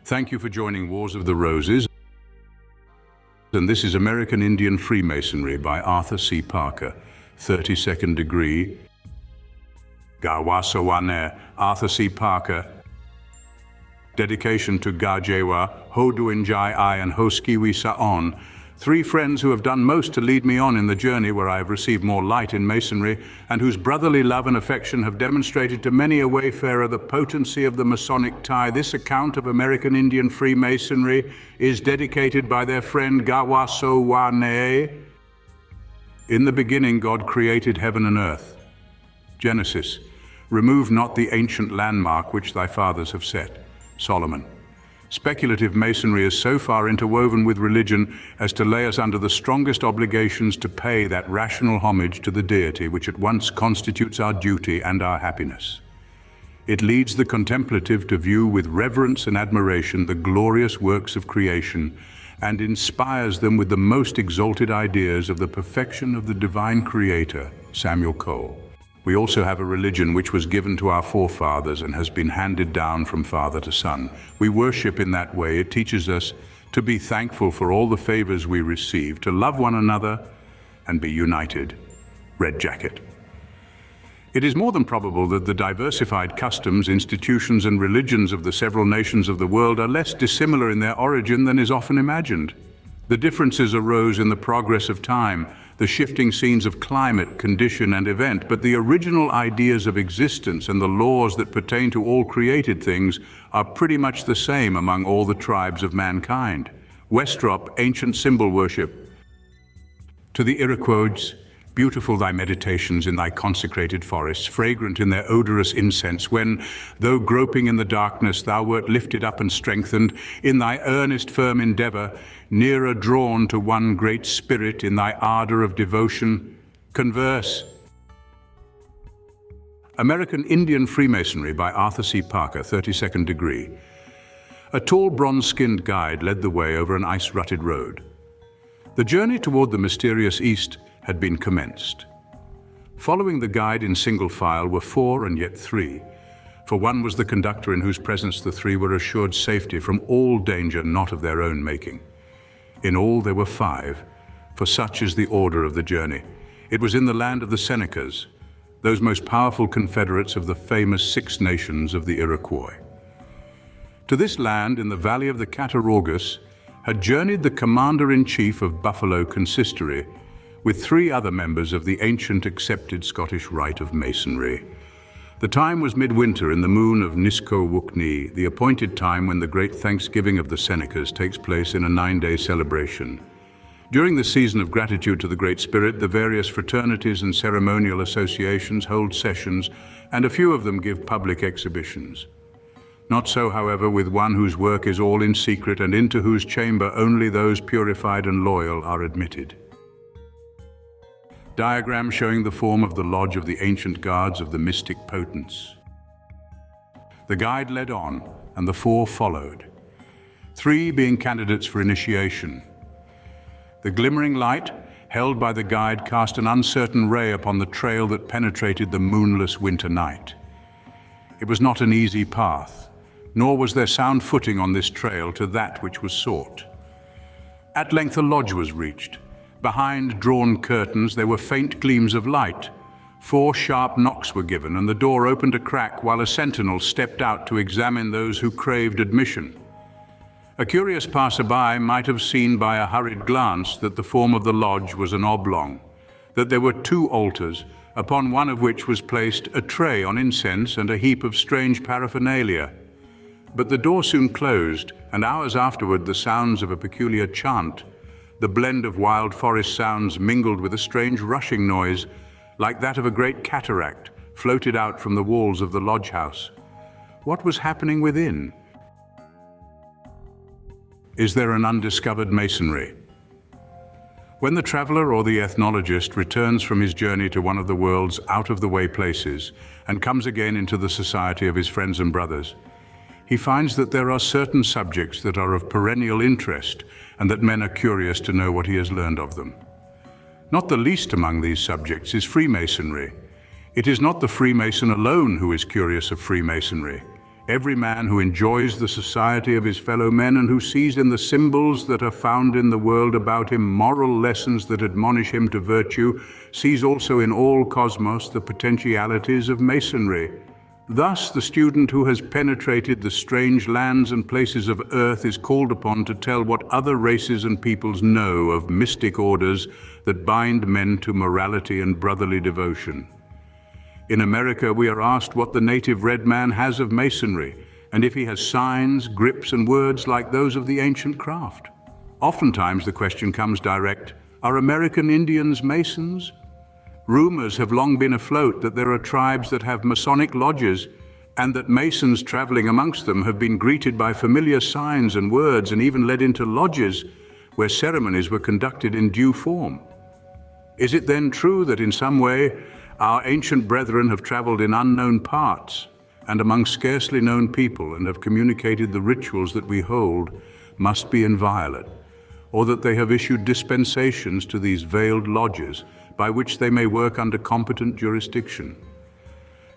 Thank you for joining Wars of the Roses, and this is American Indian Freemasonry by Arthur C. Parker, 32nd degree. Gawasawane, Arthur C. Parker. Dedication to Gajewa, Hoduinjai I and Hoskiwi Saon, three friends who have done most to lead me on in the journey where I have received more light in Masonry, and whose brotherly love and affection have demonstrated to many a wayfarer the potency of the Masonic tie. This account of American Indian Freemasonry is dedicated by their friend Gawasawane. In the beginning, God created heaven and earth. Genesis, remove not the ancient landmark which thy fathers have set. Solomon. Speculative Masonry is so far interwoven with religion as to lay us under the strongest obligations to pay that rational homage to the deity which at once constitutes our duty and our happiness. It leads the contemplative to view with reverence and admiration the glorious works of creation and inspires them with the most exalted ideas of the perfection of the divine creator, Samuel Cole. We also have a religion which was given to our forefathers and has been handed down from father to son. We worship in that way. It teaches us to be thankful for all the favors we receive, to love one another and be united. Red jacket. It is more than probable that the diversified customs, institutions, and religions of the several nations of the world are less dissimilar in their origin than is often imagined. The differences arose in the progress of time, the shifting scenes of climate, condition, and event, but the original ideas of existence and the laws that pertain to all created things are pretty much the same among all the tribes of mankind. Westrop, ancient symbol worship. To the Iroquois, beautiful thy meditations in thy consecrated forests, fragrant in their odorous incense, when, though groping in the darkness, thou wert lifted up and strengthened, in thy earnest firm endeavor, nearer drawn to one great spirit in thy ardor of devotion, converse. American Indian Freemasonry by Arthur C. Parker, 32nd degree. A tall bronze-skinned guide led the way over an ice-rutted road. The journey toward the mysterious East had been commenced. Following the guide in single file were four and yet three, for one was the conductor in whose presence the three were assured safety from all danger not of their own making. In all there were five, for such is the order of the journey. It was in the land of the Senecas, those most powerful confederates of the famous Six Nations of the Iroquois. To this land, in the valley of the Cattaraugus, had journeyed the commander-in-chief of Buffalo Consistory, with three other members of the ancient accepted Scottish rite of Masonry. The time was midwinter in the moon of Nisko-Wukni, the appointed time when the great Thanksgiving of the Senecas takes place in a 9-day celebration. During the season of gratitude to the Great Spirit, the various fraternities and ceremonial associations hold sessions, and a few of them give public exhibitions. Not so, however, with one whose work is all in secret and into whose chamber only those purified and loyal are admitted. Diagram showing the form of the lodge of the ancient guards of the mystic potents. The guide led on, and the four followed, three being candidates for initiation. The glimmering light held by the guide cast an uncertain ray upon the trail that penetrated the moonless winter night. It was not an easy path, nor was there sound footing on this trail to that which was sought. At length a lodge was reached. Behind drawn curtains there were faint gleams of light. 4 sharp knocks were given, and the door opened a crack while a sentinel stepped out to examine those who craved admission. A curious passerby might have seen by a hurried glance that the form of the lodge was an oblong, that there were 2 altars, upon one of which was placed a tray on incense and a heap of strange paraphernalia. But the door soon closed, and hours afterward the sounds of a peculiar chant, the blend of wild forest sounds mingled with a strange rushing noise, like that of a great cataract, floated out from the walls of the lodge house. What was happening within? Is there an undiscovered masonry? When the traveler or the ethnologist returns from his journey to one of the world's out-of-the-way places and comes again into the society of his friends and brothers, he finds that there are certain subjects that are of perennial interest and that men are curious to know what he has learned of them. Not the least among these subjects is Freemasonry. It is not the Freemason alone who is curious of Freemasonry. Every man who enjoys the society of his fellow men and who sees in the symbols that are found in the world about him moral lessons that admonish him to virtue, sees also in all cosmos the potentialities of Masonry. Thus, the student who has penetrated the strange lands and places of earth is called upon to tell what other races and peoples know of mystic orders that bind men to morality and brotherly devotion. In America, we are asked what the native red man has of Masonry, and if he has signs, grips, and words like those of the ancient craft. Oftentimes the question comes direct, are American Indians Masons? Rumors have long been afloat that there are tribes that have Masonic lodges, and that Masons traveling amongst them have been greeted by familiar signs and words and even led into lodges where ceremonies were conducted in due form. Is it then true that in some way our ancient brethren have traveled in unknown parts and among scarcely known people and have communicated the rituals that we hold must be inviolate, or that they have issued dispensations to these veiled lodges by which they may work under competent jurisdiction?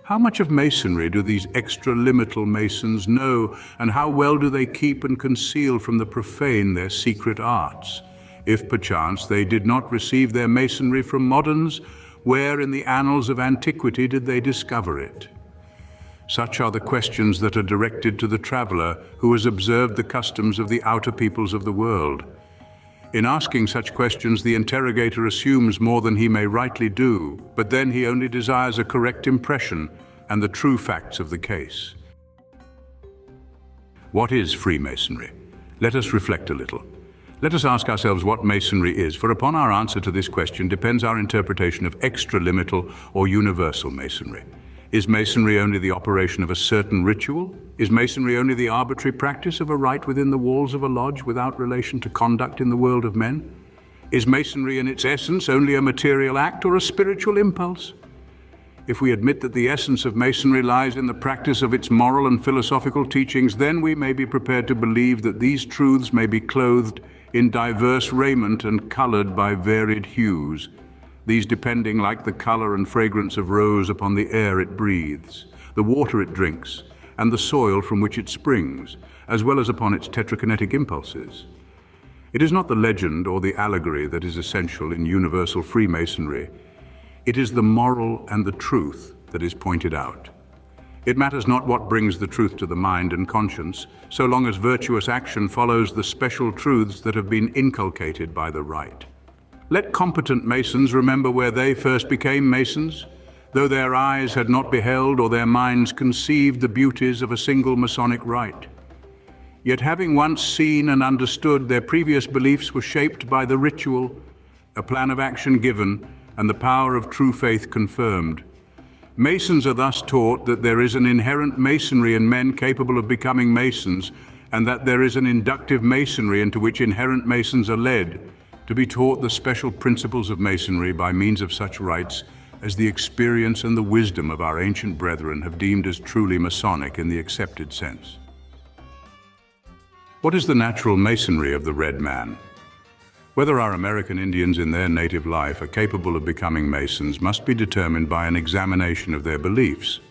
How much of Masonry do these extra-limital Masons know, and how well do they keep and conceal from the profane their secret arts? If perchance they did not receive their Masonry from moderns, where in the annals of antiquity did they discover it? Such are the questions that are directed to the traveler who has observed the customs of the outer peoples of the world. In asking such questions, the interrogator assumes more than he may rightly do, but then he only desires a correct impression and the true facts of the case. What is Freemasonry? Let us reflect a little. Let us ask ourselves what Masonry is, for upon our answer to this question depends our interpretation of extra-limital or universal Masonry. Is Masonry only the operation of a certain ritual? Is Masonry only the arbitrary practice of a rite within the walls of a lodge without relation to conduct in the world of men? Is Masonry in its essence only a material act or a spiritual impulse? If we admit that the essence of Masonry lies in the practice of its moral and philosophical teachings, then we may be prepared to believe that these truths may be clothed in diverse raiment and colored by varied hues, these depending like the color and fragrance of rose upon the air it breathes, the water it drinks, and the soil from which it springs, as well as upon its tetrakinetic impulses. It is not the legend or the allegory that is essential in universal Freemasonry. It is the moral and the truth that is pointed out. It matters not what brings the truth to the mind and conscience, so long as virtuous action follows the special truths that have been inculcated by the rite. Let competent Masons remember where they first became Masons, though their eyes had not beheld or their minds conceived the beauties of a single Masonic rite. Yet having once seen and understood, their previous beliefs were shaped by the ritual, a plan of action given, and the power of true faith confirmed. Masons are thus taught that there is an inherent Masonry in men capable of becoming Masons, and that there is an inductive Masonry into which inherent Masons are led, to be taught the special principles of Masonry by means of such rites as the experience and the wisdom of our ancient brethren have deemed as truly Masonic in the accepted sense. What is the natural Masonry of the red man? Whether our American Indians in their native life are capable of becoming Masons must be determined by an examination of their beliefs.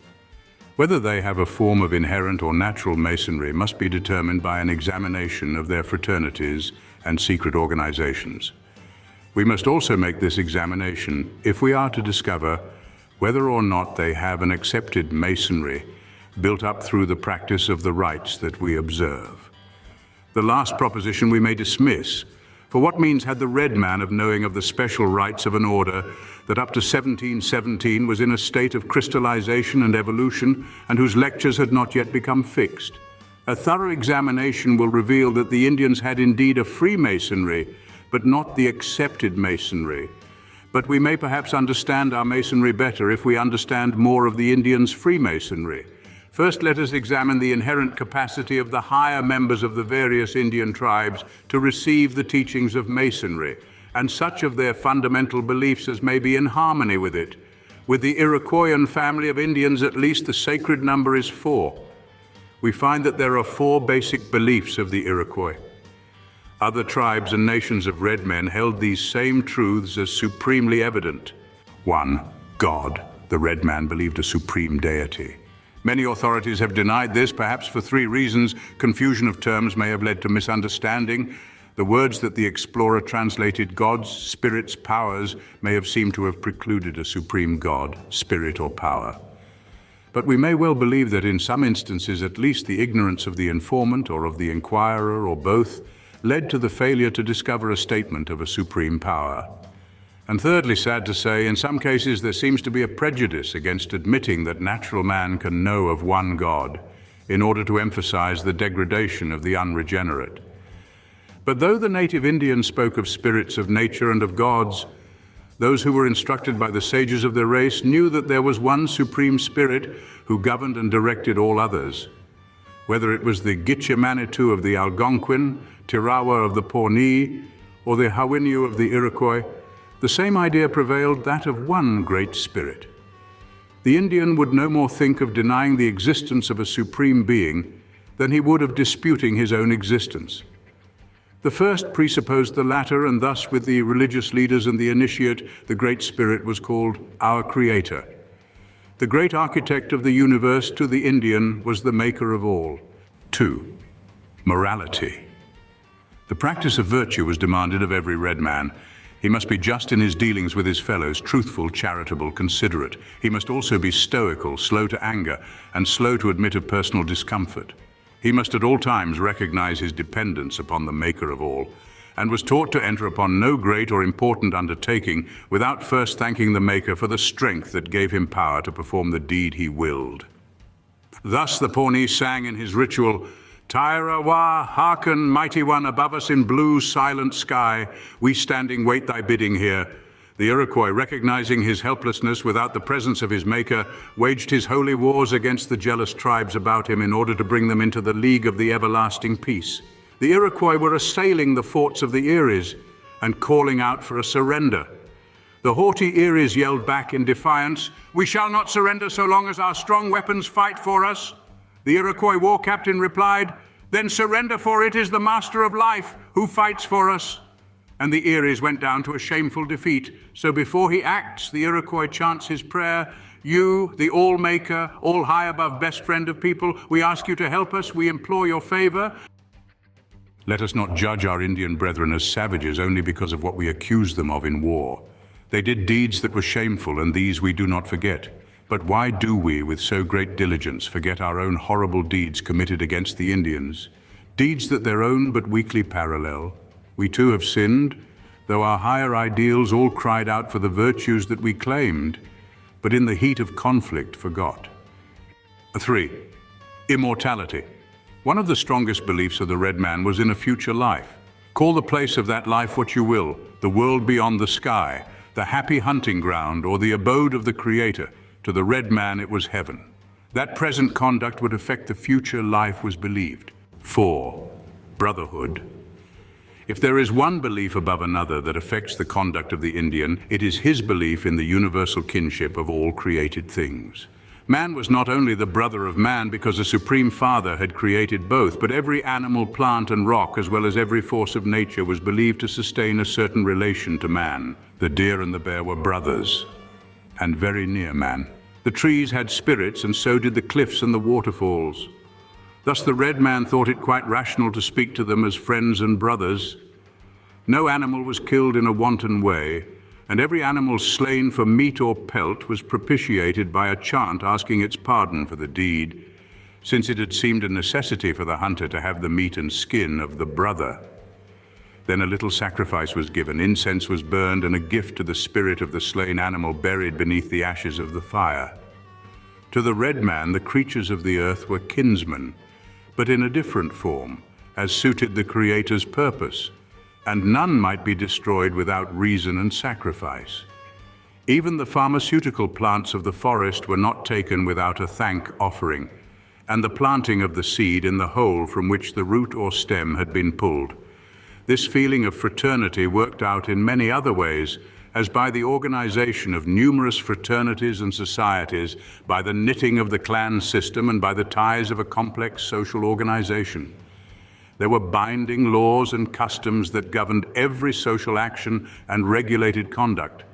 Whether they have a form of inherent or natural Masonry must be determined by an examination of their fraternities and secret organizations. We must also make this examination if we are to discover whether or not they have an accepted Masonry built up through the practice of the rites that we observe. The last proposition we may dismiss, for what means had the red man of knowing of the special rites of an order that up to 1717 was in a state of crystallization and evolution and whose lectures had not yet become fixed? A thorough examination will reveal that the Indians had indeed a Freemasonry, but not the accepted Masonry. But we may perhaps understand our Masonry better if we understand more of the Indians' Freemasonry. First, let us examine the inherent capacity of the higher members of the various Indian tribes to receive the teachings of Masonry, and such of their fundamental beliefs as may be in harmony with it. With the Iroquoian family of Indians, at least the sacred number is 4. We find that there are 4 basic beliefs of the Iroquois. Other tribes and nations of red men held these same truths as supremely evident. 1. God. The red man believed a supreme deity. Many authorities have denied this, perhaps for three reasons. Confusion of terms may have led to misunderstanding. The words that the explorer translated gods, spirits, powers may have seemed to have precluded a supreme god, spirit, or power. But we may well believe that in some instances at least the ignorance of the informant or of the inquirer or both led to the failure to discover a statement of a supreme power. And thirdly, sad to say, in some cases there seems to be a prejudice against admitting that natural man can know of one God in order to emphasize the degradation of the unregenerate. But though the native Indians spoke of spirits of nature and of gods, those who were instructed by the sages of their race knew that there was one supreme spirit who governed and directed all others. Whether it was the Gitche Manitou of the Algonquin, Tirawa of the Pawnee, or the Hawiniu of the Iroquois, the same idea prevailed, that of one great spirit. The Indian would no more think of denying the existence of a supreme being than he would of disputing his own existence. The first presupposed the latter, and thus with the religious leaders and the initiate, the Great Spirit was called our Creator. The great architect of the universe to the Indian was the maker of all. 2. Morality. The practice of virtue was demanded of every red man. He must be just in his dealings with his fellows, truthful, charitable, considerate. He must also be stoical, slow to anger, and slow to admit of personal discomfort. He must at all times recognize his dependence upon the Maker of all, and was taught to enter upon no great or important undertaking without first thanking the Maker for the strength that gave him power to perform the deed he willed. Thus the Pawnee sang in his ritual, "Taira wa, hearken, mighty one, above us in blue, silent sky, we standing wait thy bidding here." The Iroquois, recognizing his helplessness without the presence of his maker, waged his holy wars against the jealous tribes about him in order to bring them into the league of the everlasting peace. The Iroquois were assailing the forts of the Eries and calling out for a surrender. The haughty Eries yelled back in defiance, "We shall not surrender so long as our strong weapons fight for us." The Iroquois war captain replied, "Then surrender, for it is the Master of Life who fights for us." And the Eries went down to a shameful defeat. So before he acts, the Iroquois chants his prayer, "You, the All-Maker, all high above best friend of people, we ask you to help us, we implore your favor." Let us not judge our Indian brethren as savages only because of what we accuse them of in war. They did deeds that were shameful, and these we do not forget. But why do we, with so great diligence, forget our own horrible deeds committed against the Indians? Deeds that their own but weakly parallel. We too have sinned, though our higher ideals all cried out for the virtues that we claimed, but in the heat of conflict forgot. 3. Immortality. One of the strongest beliefs of the red man was in a future life. Call the place of that life what you will, the world beyond the sky, the happy hunting ground, or the abode of the Creator. To the red man it was heaven. That present conduct would affect the future life was believed. 4. Brotherhood. If there is one belief above another that affects the conduct of the Indian, it is his belief in the universal kinship of all created things. Man was not only the brother of man because a supreme father had created both, but every animal, plant, and rock, as well as every force of nature, was believed to sustain a certain relation to man. The deer and the bear were brothers, and very near man. The trees had spirits, and so did the cliffs and the waterfalls. Thus the red man thought it quite rational to speak to them as friends and brothers. No animal was killed in a wanton way, and every animal slain for meat or pelt was propitiated by a chant asking its pardon for the deed, since it had seemed a necessity for the hunter to have the meat and skin of the brother. Then a little sacrifice was given, incense was burned, and a gift to the spirit of the slain animal buried beneath the ashes of the fire. To the red man, the creatures of the earth were kinsmen, but in a different form, as suited the Creator's purpose, and none might be destroyed without reason and sacrifice. Even the pharmaceutical plants of the forest were not taken without a thank offering, and the planting of the seed in the hole from which the root or stem had been pulled. This feeling of fraternity worked out in many other ways, as by the organization of numerous fraternities and societies, by the knitting of the clan system, and by the ties of a complex social organization. There were binding laws and customs that governed every social action and regulated conduct.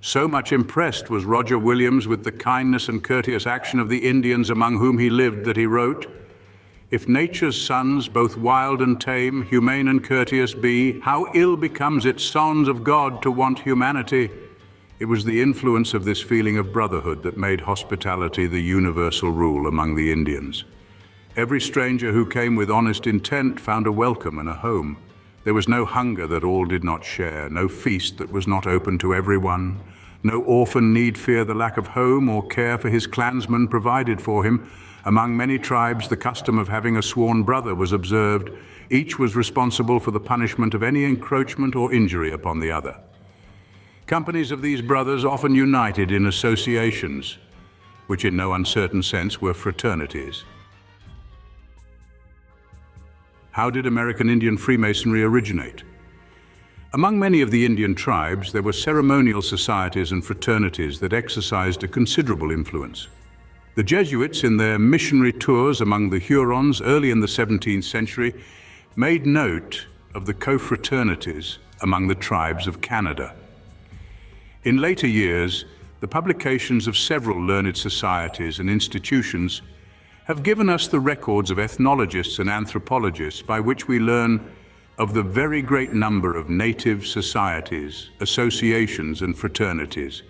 So much impressed was Roger Williams with the kindness and courteous action of the Indians among whom he lived that he wrote, "If nature's sons, both wild and tame, humane and courteous be, how ill becomes it sons of God to want humanity." It was the influence of this feeling of brotherhood that made hospitality the universal rule among the Indians. Every stranger who came with honest intent found a welcome and a home. There was no hunger that all did not share, no feast that was not open to everyone. No orphan need fear the lack of home or care for his clansmen provided for him. Among many tribes, the custom of having a sworn brother was observed. Each was responsible for the punishment of any encroachment or injury upon the other. Companies of these brothers often united in associations, which in no uncertain sense were fraternities. How did American Indian Freemasonry originate? Among many of the Indian tribes, there were ceremonial societies and fraternities that exercised a considerable influence. The Jesuits, in their missionary tours among the Hurons early in the 17th century, made note of the co-fraternities among the tribes of Canada. In later years, the publications of several learned societies and institutions have given us the records of ethnologists and anthropologists by which we learn of the very great number of native societies, associations, and fraternities.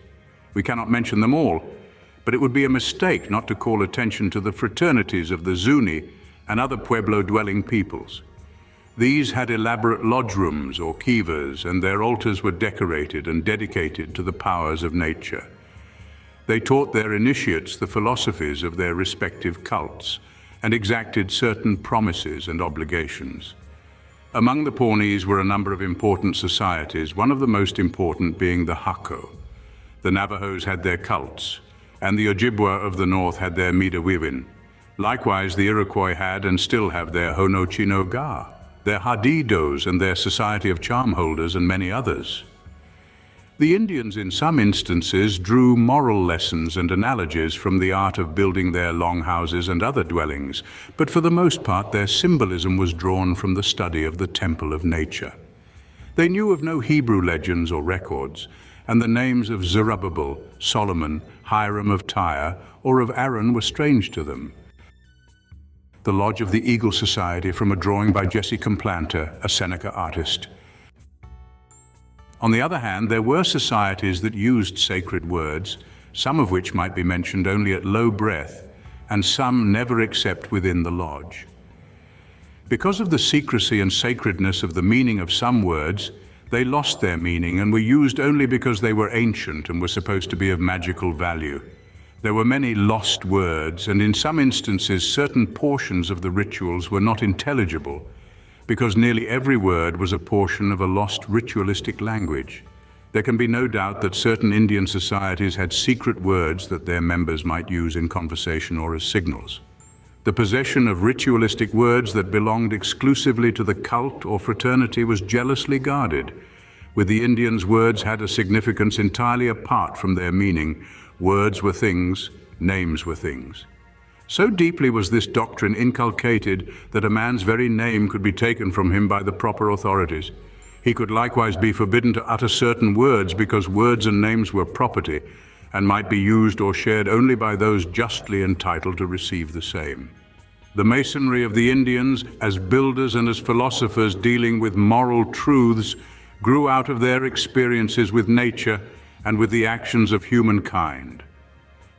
We cannot mention them all, but it would be a mistake not to call attention to the fraternities of the Zuni and other Pueblo-dwelling peoples. These had elaborate lodge rooms or kivas, and their altars were decorated and dedicated to the powers of nature. They taught their initiates the philosophies of their respective cults and exacted certain promises and obligations. Among the Pawnees were a number of important societies, one of the most important being the Hako. The Navajos had their cults, and the Ojibwa of the north had their Midewiwin. Likewise, the Iroquois had and still have their Honochinoga, their Hadidos and their Society of Charm Holders, and many others. The Indians in some instances drew moral lessons and analogies from the art of building their longhouses and other dwellings, but for the most part their symbolism was drawn from the study of the temple of nature. They knew of no Hebrew legends or records, and the names of Zerubbabel, Solomon, Hiram of Tyre, or of Aaron were strange to them. The Lodge of the Eagle Society from a drawing by Jesse Complanter, a Seneca artist. On the other hand, there were societies that used sacred words, some of which might be mentioned only at low breath, and some never except within the lodge. Because of the secrecy and sacredness of the meaning of some words, they lost their meaning and were used only because they were ancient and were supposed to be of magical value. There were many lost words, and in some instances certain portions of the rituals were not intelligible, because nearly every word was a portion of a lost ritualistic language. There can be no doubt that certain Indian societies had secret words that their members might use in conversation or as signals. The possession of ritualistic words that belonged exclusively to the cult or fraternity was jealously guarded. With the Indians, words had a significance entirely apart from their meaning. Words were things, names were things. So deeply was this doctrine inculcated that a man's very name could be taken from him by the proper authorities. He could likewise be forbidden to utter certain words because words and names were property and might be used or shared only by those justly entitled to receive the same. The Masonry of the Indians, as builders and as philosophers dealing with moral truths, grew out of their experiences with nature and with the actions of humankind.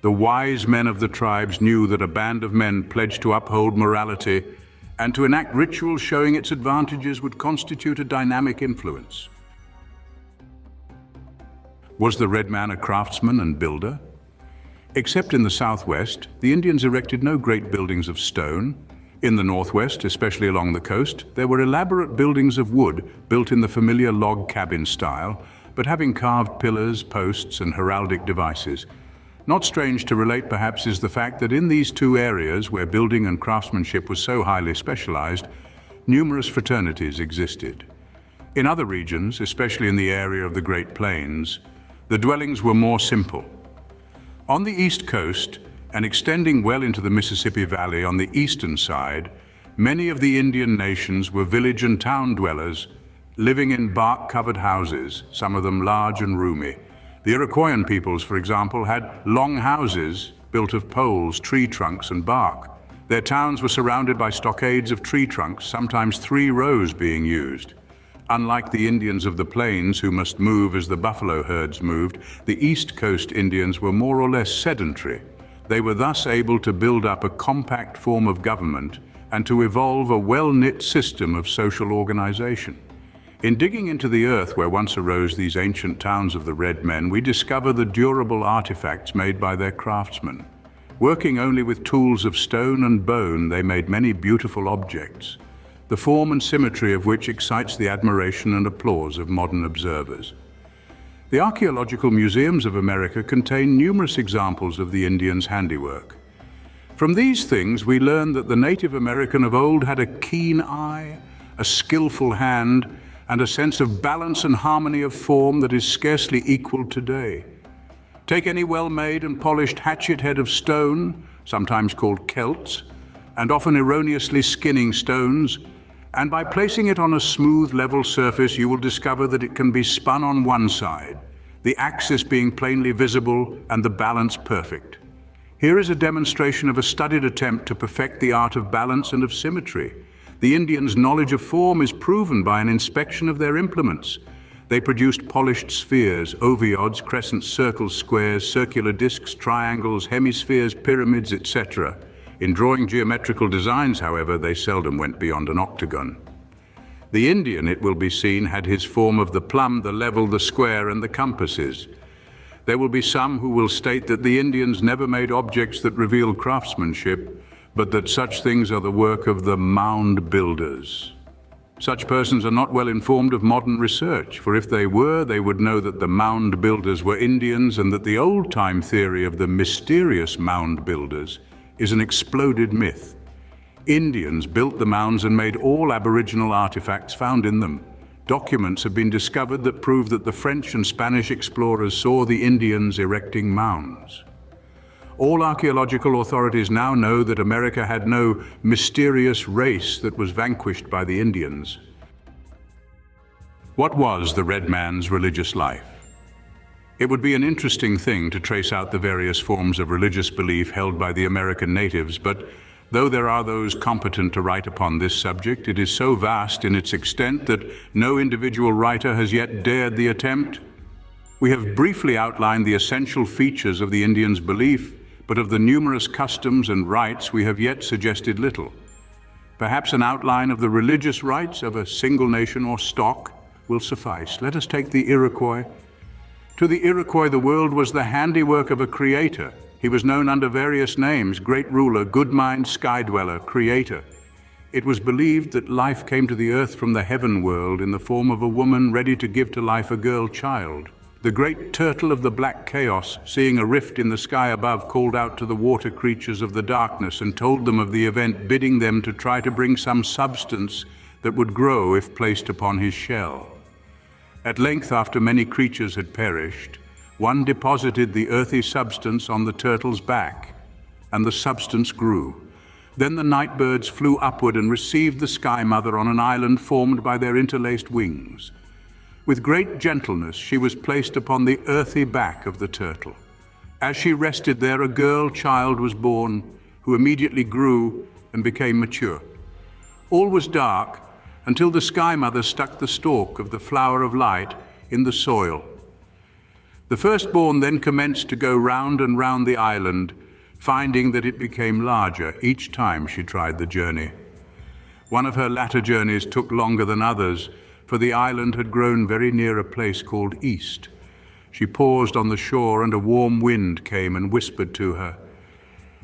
The wise men of the tribes knew that a band of men pledged to uphold morality and to enact rituals showing its advantages would constitute a dynamic influence. Was the red man a craftsman and builder? Except in the southwest, the Indians erected no great buildings of stone. In the northwest, especially along the coast, there were elaborate buildings of wood built in the familiar log cabin style, but having carved pillars, posts, and heraldic devices. Not strange to relate, perhaps, is the fact that in these two areas, where building and craftsmanship was so highly specialized, numerous fraternities existed. In other regions, especially in the area of the Great Plains, the dwellings were more simple. On the East Coast, and extending well into the Mississippi Valley on the eastern side, many of the Indian nations were village and town dwellers, living in bark-covered houses, some of them large and roomy. The Iroquoian peoples, for example, had long houses built of poles, tree trunks, and bark. Their towns were surrounded by stockades of tree trunks, sometimes 3 rows being used. Unlike the Indians of the plains, who must move as the buffalo herds moved, the East Coast Indians were more or less sedentary. They were thus able to build up a compact form of government and to evolve a well-knit system of social organization. In digging into the earth where once arose these ancient towns of the red men, we discover the durable artifacts made by their craftsmen. Working only with tools of stone and bone, they made many beautiful objects, the form and symmetry of which excites the admiration and applause of modern observers. The archaeological museums of America contain numerous examples of the Indians' handiwork. From these things, we learn that the Native American of old had a keen eye, a skillful hand, and a sense of balance and harmony of form that is scarcely equaled today. Take any well-made and polished hatchet head of stone, sometimes called celts, and often erroneously skinning stones, and by placing it on a smooth, level surface, you will discover that it can be spun on one side, the axis being plainly visible and the balance perfect. Here is a demonstration of a studied attempt to perfect the art of balance and of symmetry. The Indians' knowledge of form is proven by an inspection of their implements. They produced polished spheres, ovoids, crescents, circles, squares, circular discs, triangles, hemispheres, pyramids, etc. In drawing geometrical designs, however, they seldom went beyond an octagon. The Indian, it will be seen, had his form of the plumb, the level, the square, and the compasses. There will be some who will state that the Indians never made objects that reveal craftsmanship, but that such things are the work of the mound builders. Such persons are not well informed of modern research, for if they were, they would know that the mound builders were Indians and that the old-time theory of the mysterious mound builders is an exploded myth. Indians built the mounds and made all Aboriginal artifacts found in them. Documents have been discovered that prove that the French and Spanish explorers saw the Indians erecting mounds. All archaeological authorities now know that America had no mysterious race that was vanquished by the Indians. What was the red man's religious life? It would be an interesting thing to trace out the various forms of religious belief held by the American natives, but though there are those competent to write upon this subject, it is so vast in its extent that no individual writer has yet dared the attempt. We have briefly outlined the essential features of the Indians' belief, but of the numerous customs and rites we have yet suggested little. Perhaps an outline of the religious rites of a single nation or stock will suffice. Let us take the Iroquois. To the Iroquois, the world was the handiwork of a creator. He was known under various names: great ruler, good mind, sky dweller, creator. It was believed that life came to the earth from the heaven world in the form of a woman ready to give to life a girl child. The great turtle of the black chaos, seeing a rift in the sky above, called out to the water creatures of the darkness and told them of the event, bidding them to try to bring some substance that would grow if placed upon his shell. At length, after many creatures had perished, one deposited the earthy substance on the turtle's back, and the substance grew. Then the night birds flew upward and received the Sky Mother on an island formed by their interlaced wings. With great gentleness, she was placed upon the earthy back of the turtle. As she rested there, a girl child was born, who immediately grew and became mature. All was dark until the Sky Mother stuck the stalk of the flower of light in the soil. The firstborn then commenced to go round and round the island, finding that it became larger each time she tried the journey. One of her latter journeys took longer than others, for the island had grown very near a place called East. She paused on the shore, and a warm wind came and whispered to her.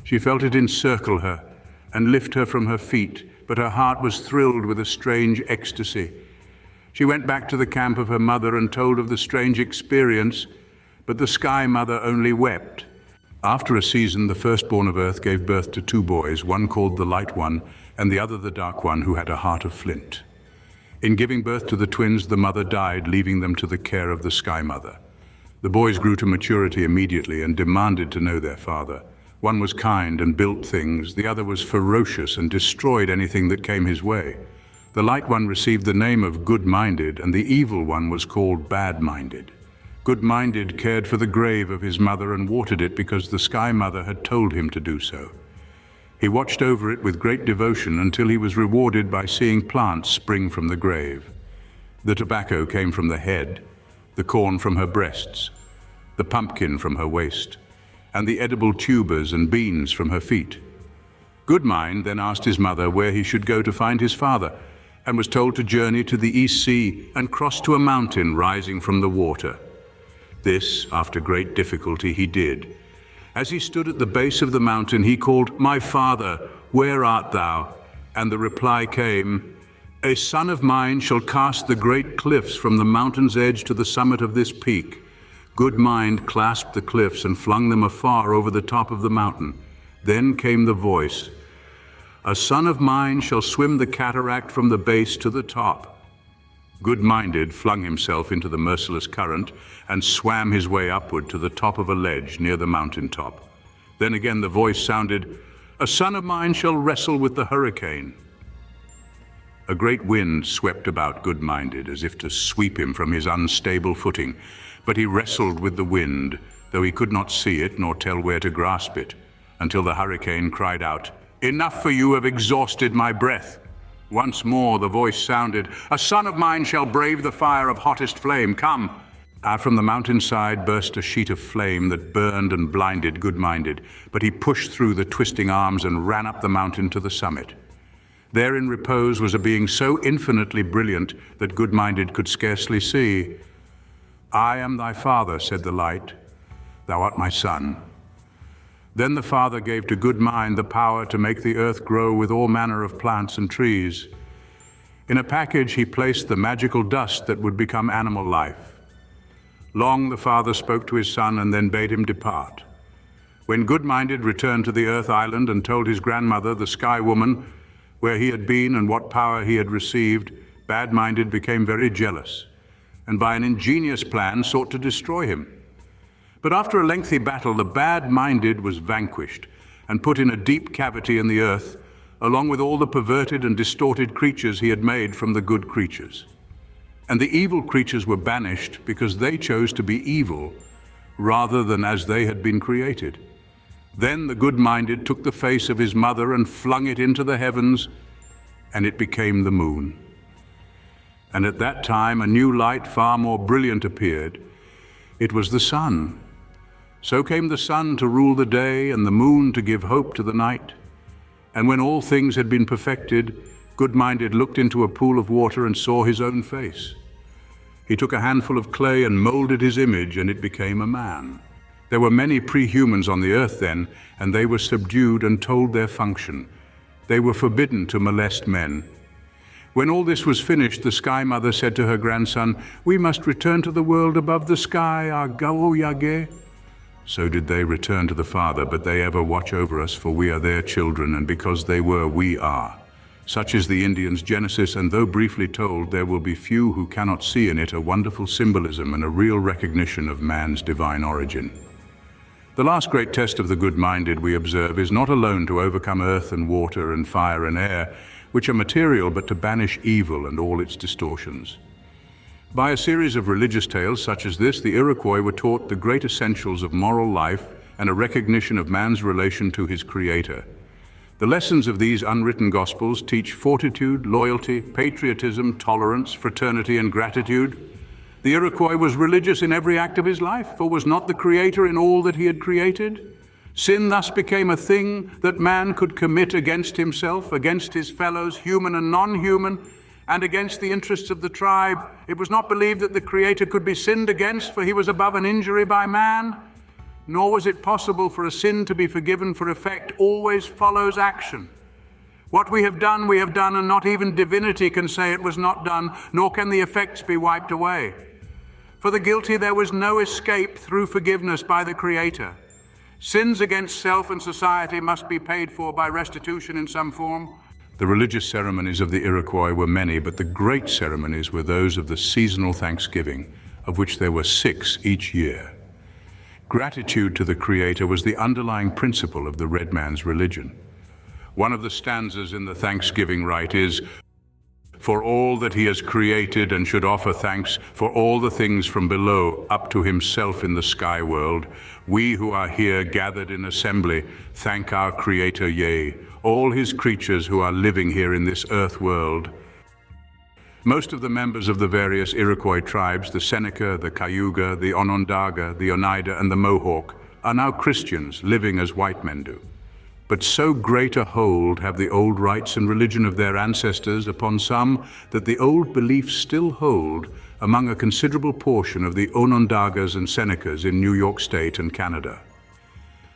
She felt it encircle her and lift her from her feet, but her heart was thrilled with a strange ecstasy. She went back to the camp of her mother and told of the strange experience, but the Sky Mother only wept. After a season, the firstborn of Earth gave birth to 2 boys, one called the Light One and the other the Dark One, who had a heart of flint. In giving birth to the twins, the mother died, leaving them to the care of the Sky Mother. The boys grew to maturity immediately and demanded to know their father. One was kind and built things, the other was ferocious and destroyed anything that came his way. The Light One received the name of good-minded, and the evil one was called bad-minded. Good-minded cared for the grave of his mother and watered it because the Sky Mother had told him to do so. He watched over it with great devotion until he was rewarded by seeing plants spring from the grave. The tobacco came from the head, the corn from her breasts, the pumpkin from her waist, and the edible tubers and beans from her feet. Goodmind then asked his mother where he should go to find his father, and was told to journey to the East Sea and cross to a mountain rising from the water. This, after great difficulty, he did. As he stood at the base of the mountain, he called, "My father, where art thou?" And the reply came, "A son of mine shall cast the great cliffs from the mountain's edge to the summit of this peak." Goodmind clasped the cliffs and flung them afar over the top of the mountain. Then came the voice, "A son of mine shall swim the cataract from the base to the top." Good-minded flung himself into the merciless current and swam his way upward to the top of a ledge near the mountain top. Then again the voice sounded, "A son of mine shall wrestle with the hurricane." A great wind swept about Good-minded as if to sweep him from his unstable footing, but he wrestled with the wind, though he could not see it nor tell where to grasp it, until the hurricane cried out, "Enough, for you have exhausted my breath." Once more the voice sounded, "A son of mine shall brave the fire of hottest flame. Come." Out from the mountainside burst a sheet of flame that burned and blinded Good-minded, but he pushed through the twisting arms and ran up the mountain to the summit. There in repose was a being so infinitely brilliant that Good-minded could scarcely see. "I am thy father," said the light. "Thou art my son." Then the Father gave to Good-mind the power to make the earth grow with all manner of plants and trees. In a package he placed the magical dust that would become animal life. Long the Father spoke to his son and then bade him depart. When Good-minded returned to the Earth Island and told his grandmother, the Sky Woman, where he had been and what power he had received, Bad-minded became very jealous, and by an ingenious plan sought to destroy him. But after a lengthy battle, the Bad-minded was vanquished and put in a deep cavity in the earth, along with all the perverted and distorted creatures he had made from the good creatures. And the evil creatures were banished because they chose to be evil rather than as they had been created. Then the Good-minded took the face of his mother and flung it into the heavens, and it became the moon. And at that time a new light far more brilliant appeared. It was the sun. So came the sun to rule the day and the moon to give hope to the night. And when all things had been perfected, Good-minded looked into a pool of water and saw his own face. He took a handful of clay and molded his image, and it became a man. There were many pre-humans on the earth then, and they were subdued and told their function. They were forbidden to molest men. When all this was finished, the Sky Mother said to her grandson, "We must return to the world above the sky, our Gao Yage." So did they return to the Father, but they ever watch over us, for we are their children, and because they were, we are. Such is the Indians' Genesis, and though briefly told, there will be few who cannot see in it a wonderful symbolism and a real recognition of man's divine origin. The last great test of the good-minded, we observe, is not alone to overcome earth and water and fire and air, which are material, but to banish evil and all its distortions. By a series of religious tales such as this, the Iroquois were taught the great essentials of moral life and a recognition of man's relation to his Creator. The lessons of these unwritten Gospels teach fortitude, loyalty, patriotism, tolerance, fraternity, and gratitude. The Iroquois was religious in every act of his life, for was not the Creator in all that he had created? Sin thus became a thing that man could commit against himself, against his fellows, human and non-human, and against the interests of the tribe. It was not believed that the Creator could be sinned against, for he was above an injury by man. Nor was it possible for a sin to be forgiven, for effect always follows action. What we have done, and not even divinity can say it was not done, nor can the effects be wiped away. For the guilty there was no escape through forgiveness by the Creator. Sins against self and society must be paid for by restitution in some form. The religious ceremonies of the Iroquois were many, but the great ceremonies were those of the seasonal Thanksgiving, of which there were 6 each year. Gratitude to the Creator was the underlying principle of the red man's religion. One of the stanzas in the Thanksgiving rite is, for all that he has created, and should offer thanks for all the things from below up to himself in the sky world. We who are here gathered in assembly thank our Creator, yea, all his creatures who are living here in this earth world. Most of the members of the various Iroquois tribes, the Seneca, the Cayuga, the Onondaga, the Oneida, and the Mohawk, are now Christians living as white men do. But so great a hold have the old rites and religion of their ancestors upon some that the old beliefs still hold among a considerable portion of the Onondagas and Senecas in New York State and Canada.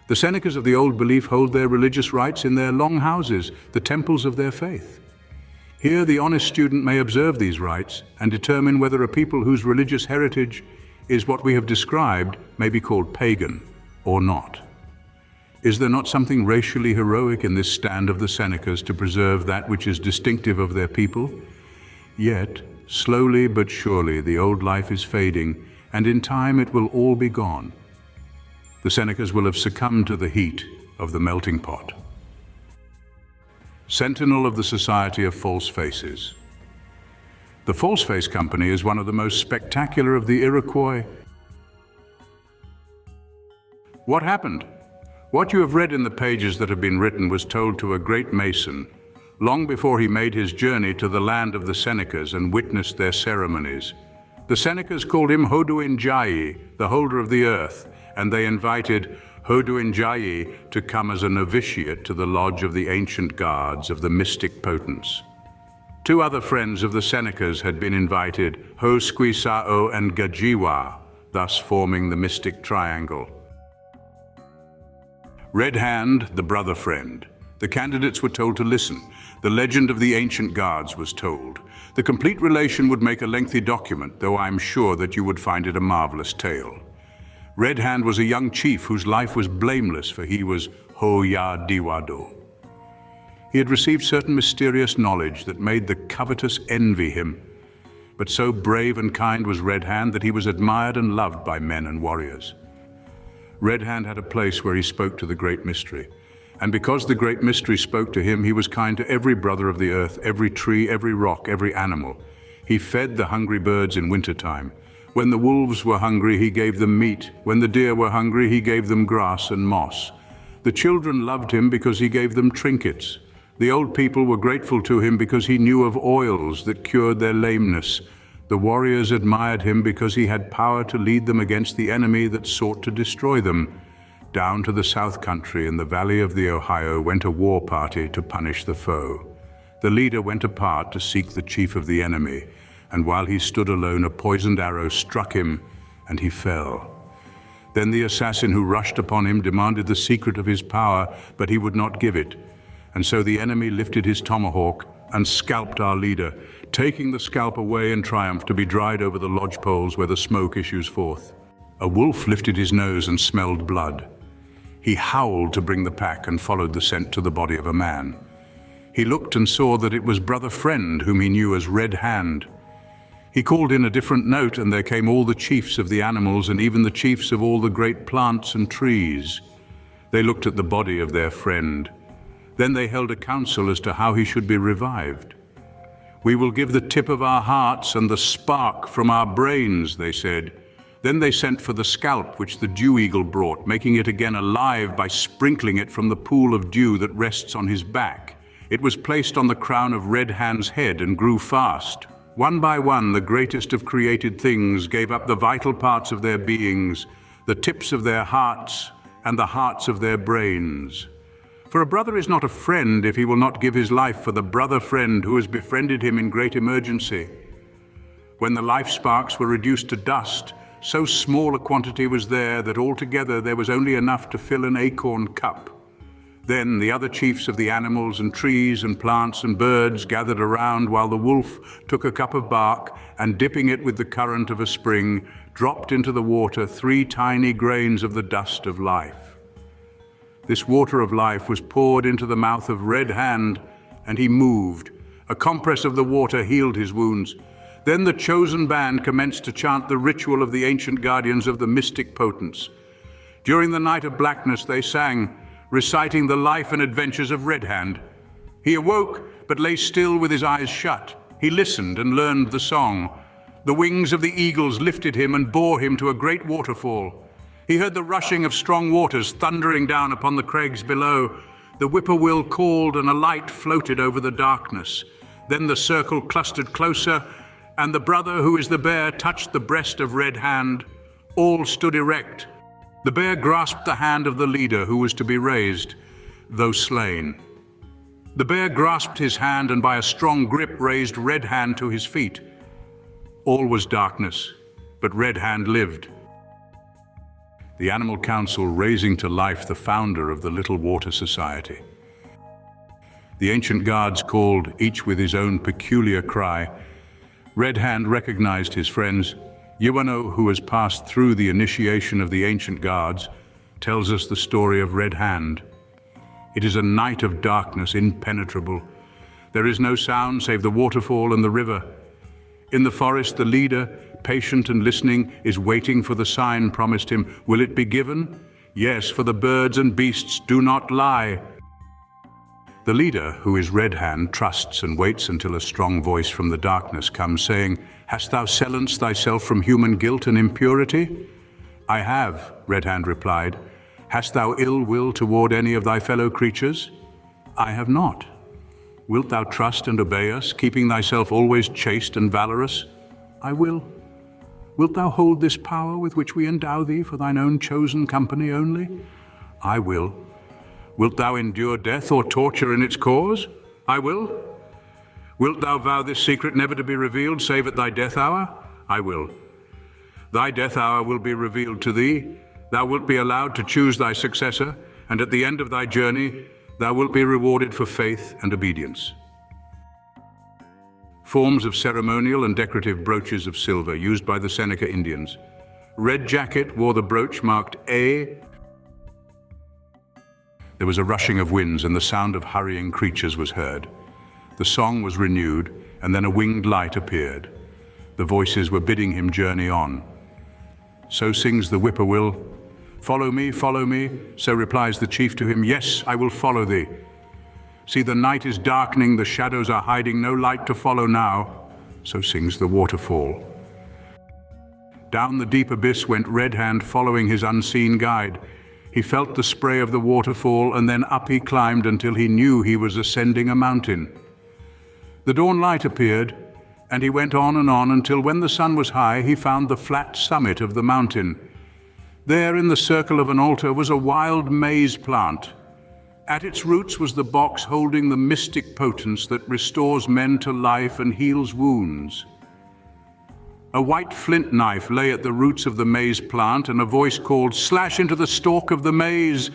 The Senecas of the old belief hold their religious rites in their long houses, the temples of their faith. Here the honest student may observe these rites and determine whether a people whose religious heritage is what we have described may be called pagan or not. Is there not something racially heroic in this stand of the Senecas to preserve that which is distinctive of their people? Yet, slowly but surely, the old life is fading, and in time it will all be gone. The Senecas will have succumbed to the heat of the melting pot. Sentinel of the Society of False Faces. The False Face Company is one of the most spectacular of the Iroquois. What happened? What you have read in the pages that have been written was told to a great Mason long before he made his journey to the land of the Senecas and witnessed their ceremonies. The Senecas called him Hoduinjayi, the holder of the earth, and they invited Hoduinjayi to come as a novitiate to the lodge of the ancient guards of the mystic potents. Two other friends of the Senecas had been invited, Hosquisao and Gajiwa, thus forming the mystic triangle. Red Hand, the brother friend. The candidates were told to listen. The legend of the ancient guards was told. The complete relation would make a lengthy document, though I am sure that you would find it a marvelous tale. Red Hand was a young chief whose life was blameless, for he was Hoya Diwado. He had received certain mysterious knowledge that made the covetous envy him. But so brave and kind was Red Hand that he was admired and loved by men and warriors. Red Hand had a place where he spoke to the Great Mystery. And because the Great Mystery spoke to him, he was kind to every brother of the earth, every tree, every rock, every animal. He fed the hungry birds in wintertime. When the wolves were hungry, he gave them meat. When the deer were hungry, he gave them grass and moss. The children loved him because he gave them trinkets. The old people were grateful to him because he knew of oils that cured their lameness. The warriors admired him because he had power to lead them against the enemy that sought to destroy them. Down to the South Country in the valley of the Ohio went a war party to punish the foe. The leader went apart to seek the chief of the enemy, and while he stood alone, a poisoned arrow struck him, and he fell. Then the assassin who rushed upon him demanded the secret of his power, but he would not give it. And so the enemy lifted his tomahawk and scalped our leader, taking the scalp away in triumph to be dried over the lodge poles where the smoke issues forth. A wolf lifted his nose and smelled blood. He howled to bring the pack and followed the scent to the body of a man. He looked and saw that it was brother friend whom he knew as Red Hand. He called in a different note, and there came all the chiefs of the animals and even the chiefs of all the great plants and trees. They looked at the body of their friend. Then they held a council as to how he should be revived. We will give the tip of our hearts and the spark from our brains, they said. Then they sent for the scalp which the dew eagle brought, making it again alive by sprinkling it from the pool of dew that rests on his back. It was placed on the crown of Red Hand's head and grew fast. One by one, the greatest of created things gave up the vital parts of their beings, the tips of their hearts and the hearts of their brains. For a brother is not a friend if he will not give his life for the brother friend who has befriended him in great emergency. When the life sparks were reduced to dust, so small a quantity was there that altogether there was only enough to fill an acorn cup. Then the other chiefs of the animals and trees and plants and birds gathered around while the wolf took a cup of bark and, dipping it with the current of a spring, dropped into the water 3 tiny grains of the dust of life. This water of life was poured into the mouth of Red Hand, and he moved. A compress of the water healed his wounds. Then the chosen band commenced to chant the ritual of the ancient guardians of the mystic potents. During the night of blackness they sang, reciting the life and adventures of Red Hand. He awoke, but lay still with his eyes shut. He listened and learned the song. The wings of the eagles lifted him and bore him to a great waterfall. He heard the rushing of strong waters thundering down upon the crags below. The whippoorwill called and a light floated over the darkness. Then the circle clustered closer, and the brother who is the bear touched the breast of Red Hand. All stood erect. The bear grasped the hand of the leader who was to be raised, though slain. The bear grasped his hand and by a strong grip raised Red Hand to his feet. All was darkness, but Red Hand lived. The Animal Council raising to life the founder of the Little Water Society. The ancient guards called, each with his own peculiar cry. Red Hand recognized his friends. Yuano, who has passed through the initiation of the ancient guards, tells us the story of Red Hand. It is a night of darkness impenetrable. There is no sound save the waterfall and the river. In the forest, the leader, patient and listening, is waiting for the sign promised him. Will it be given? Yes, for the birds and beasts do not lie. The leader, who is Red Hand, trusts and waits until a strong voice from the darkness comes, saying, "Hast thou silenced thyself from human guilt and impurity?" "I have," Red Hand replied. "Hast thou ill will toward any of thy fellow creatures?" "I have not." "Wilt thou trust and obey us, keeping thyself always chaste and valorous?" "I will." "Wilt thou hold this power with which we endow thee for thine own chosen company only?" "I will." "Wilt thou endure death or torture in its cause?" "I will." "Wilt thou vow this secret never to be revealed save at thy death hour?" "I will." "Thy death hour will be revealed to thee. Thou wilt be allowed to choose thy successor, and at the end of thy journey, thou wilt be rewarded for faith and obedience." Forms of ceremonial and decorative brooches of silver used by the Seneca Indians. Red Jacket wore the brooch marked A. There was a rushing of winds and the sound of hurrying creatures was heard. The song was renewed, and then a winged light appeared. The voices were bidding him journey on. So sings the whippoorwill, follow me, so replies the chief to him, "Yes, I will follow thee." See, the night is darkening, the shadows are hiding, no light to follow now, so sings the waterfall. Down the deep abyss went Red Hand, following his unseen guide. He felt the spray of the waterfall, and then up he climbed until he knew he was ascending a mountain. The dawn light appeared, and he went on and on until when the sun was high, he found the flat summit of the mountain. There in the circle of an altar was a wild maize plant. At its roots was the box holding the mystic potence that restores men to life and heals wounds. A white flint knife lay at the roots of the maize plant, and a voice called, "Slash into the stalk of the maize."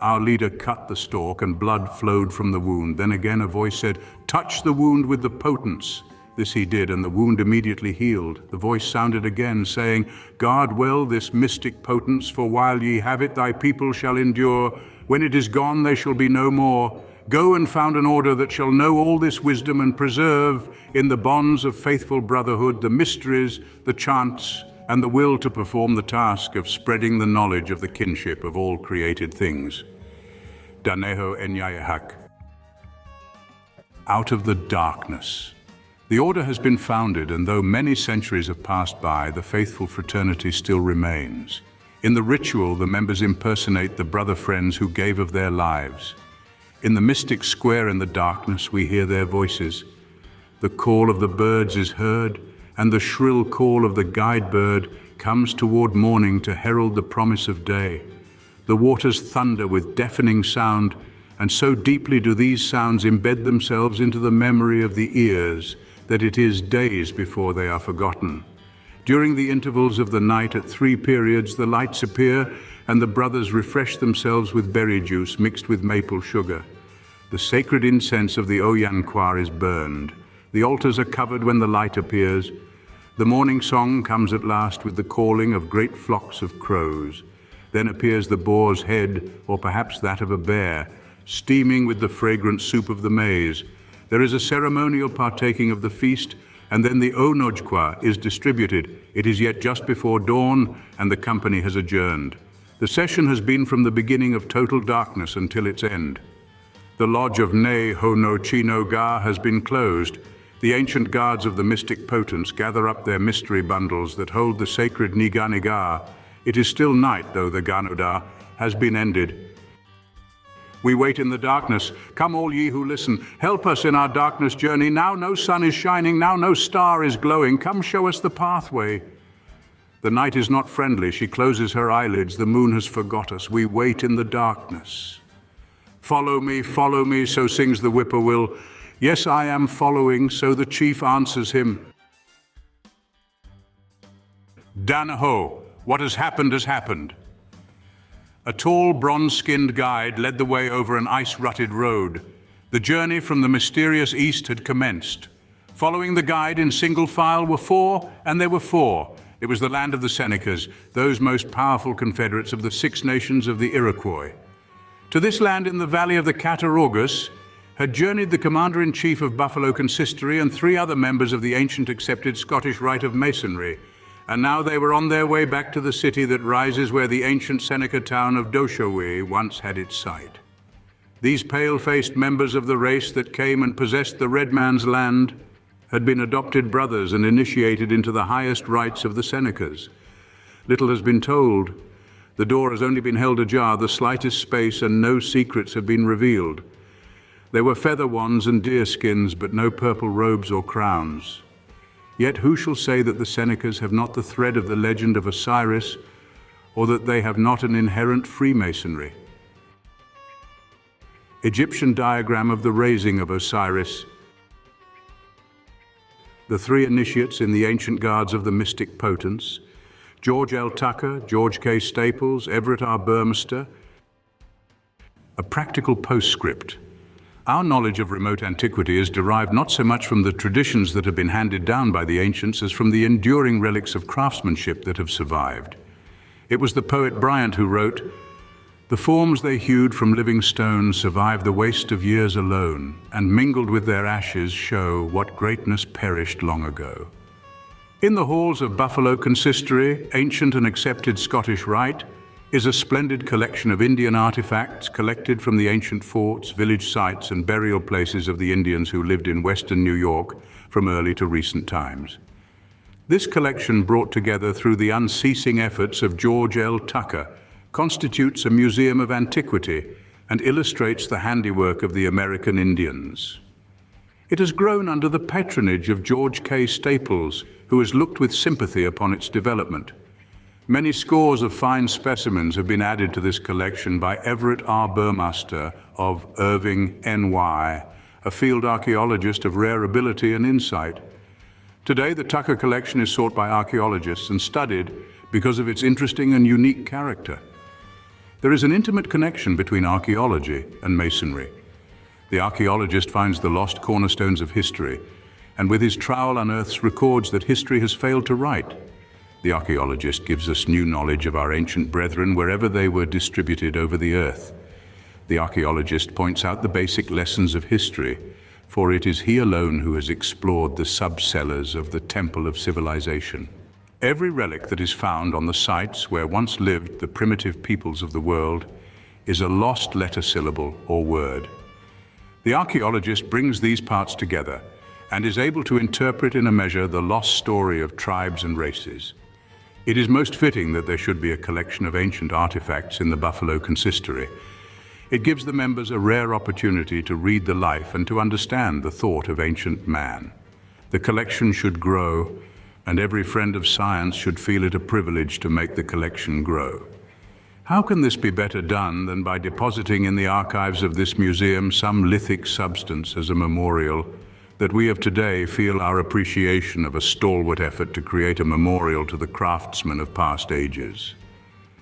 Our leader cut the stalk, and blood flowed from the wound. Then again a voice said, "Touch the wound with the potence." This he did, and the wound immediately healed. The voice sounded again, saying, "Guard well this mystic potence, for while ye have it, thy people shall endure. When it is gone, they shall be no more. Go and found an order that shall know all this wisdom and preserve in the bonds of faithful brotherhood the mysteries, the chants, and the will to perform the task of spreading the knowledge of the kinship of all created things." Daneho Enyayahak. Out of the darkness. The order has been founded, and though many centuries have passed by, the faithful fraternity still remains. In the ritual, the members impersonate the brother friends who gave of their lives. In the mystic square in the darkness, we hear their voices. The call of the birds is heard, and the shrill call of the guide bird comes toward morning to herald the promise of day. The waters thunder with deafening sound, and so deeply do these sounds embed themselves into the memory of the ears that it is days before they are forgotten. During the intervals of the night at 3 periods, the lights appear, and the brothers refresh themselves with berry juice mixed with maple sugar. The sacred incense of the Oyankwa is burned. The altars are covered when the light appears. The morning song comes at last with the calling of great flocks of crows. Then appears the boar's head, or perhaps that of a bear, steaming with the fragrant soup of the maize. There is a ceremonial partaking of the feast, and then the Onojkwa is distributed. It is yet just before dawn, and the company has adjourned. The session has been from the beginning of total darkness until its end. The lodge of Ne Hono Chino Ga has been closed. The ancient guards of the mystic potents gather up their mystery bundles that hold the sacred Niga Niga. It is still night, though the Ganoda has been ended. We wait in the darkness. Come all ye who listen, help us in our darkness journey. Now no sun is shining, now no star is glowing. Come show us the pathway. The night is not friendly, she closes her eyelids. The moon has forgot us, we wait in the darkness. Follow me, so sings the whippoorwill. Yes, I am following, so the chief answers him. Danaho, what has happened has happened. A tall, bronze-skinned guide led the way over an ice-rutted road. The journey from the mysterious east had commenced. Following the guide in single file were four, and there were four. It was the land of the Senecas, those most powerful confederates of the 6 nations of the Iroquois. To this land in the valley of the Cattaraugus had journeyed the commander-in-chief of Buffalo Consistory and 3 other members of the ancient accepted Scottish rite of Masonry, and now they were on their way back to the city that rises where the ancient Seneca town of Doshowe once had its site. These pale-faced members of the race that came and possessed the red man's land had been adopted brothers and initiated into the highest rites of the Senecas. Little has been told. The door has only been held ajar, the slightest space, and no secrets have been revealed. There were feather wands and deer skins, but no purple robes or crowns. Yet who shall say that the Senecas have not the thread of the legend of Osiris, or that they have not an inherent Freemasonry? Egyptian diagram of the raising of Osiris. The 3 initiates in the ancient guards of the mystic potents, George L. Tucker, George K. Staples, Everett R. Burmester. A practical postscript. Our knowledge of remote antiquity is derived not so much from the traditions that have been handed down by the ancients as from the enduring relics of craftsmanship that have survived. It was the poet Bryant who wrote, "The forms they hewed from living stones survive the waste of years alone, and mingled with their ashes show what greatness perished long ago." In the halls of Buffalo Consistory, ancient and accepted Scottish rite, is a splendid collection of Indian artifacts collected from the ancient forts, village sites, and burial places of the Indians who lived in western New York from early to recent times. This collection, brought together through the unceasing efforts of George L. Tucker, constitutes a museum of antiquity and illustrates the handiwork of the American Indians. It has grown under the patronage of George K. Staples, who has looked with sympathy upon its development. Many scores of fine specimens have been added to this collection by Everett R. Burmester of Irving, NY, a field archaeologist of rare ability and insight. Today, the Tucker collection is sought by archaeologists and studied because of its interesting and unique character. There is an intimate connection between archaeology and Masonry. The archaeologist finds the lost cornerstones of history, and with his trowel unearths records that history has failed to write. The archaeologist gives us new knowledge of our ancient brethren wherever they were distributed over the earth. The archaeologist points out the basic lessons of history, for it is he alone who has explored the sub-cellars of the temple of civilization. Every relic that is found on the sites where once lived the primitive peoples of the world is a lost letter syllable or word. The archaeologist brings these parts together and is able to interpret in a measure the lost story of tribes and races. It is most fitting that there should be a collection of ancient artifacts in the Buffalo Consistory. It gives the members a rare opportunity to read the life and to understand the thought of ancient man. The collection should grow, and every friend of science should feel it a privilege to make the collection grow. How can this be better done than by depositing in the archives of this museum some lithic substance as a memorial that we of today feel our appreciation of a stalwart effort to create a memorial to the craftsmen of past ages.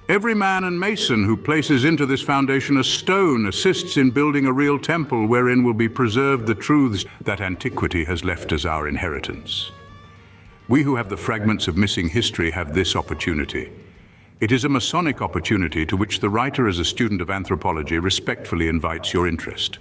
Every man and mason who places into this foundation a stone assists in building a real temple wherein will be preserved the truths that antiquity has left as our inheritance. We who have the fragments of missing history have this opportunity. It is a Masonic opportunity to which the writer, as a student of anthropology, respectfully invites your interest.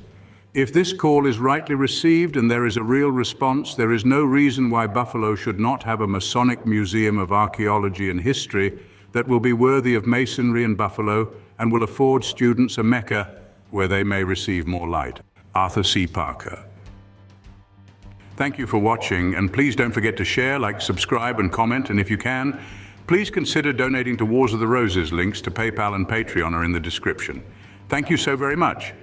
If this call is rightly received and there is a real response, there is no reason why Buffalo should not have a Masonic museum of archaeology and history that will be worthy of Masonry in Buffalo and will afford students a Mecca where they may receive more light. Arthur C. Parker. Thank you for watching, and please don't forget to share, like, subscribe, and comment. And if you can, please consider donating to Wars of the Roses. Links to PayPal and Patreon are in the description. Thank you so very much.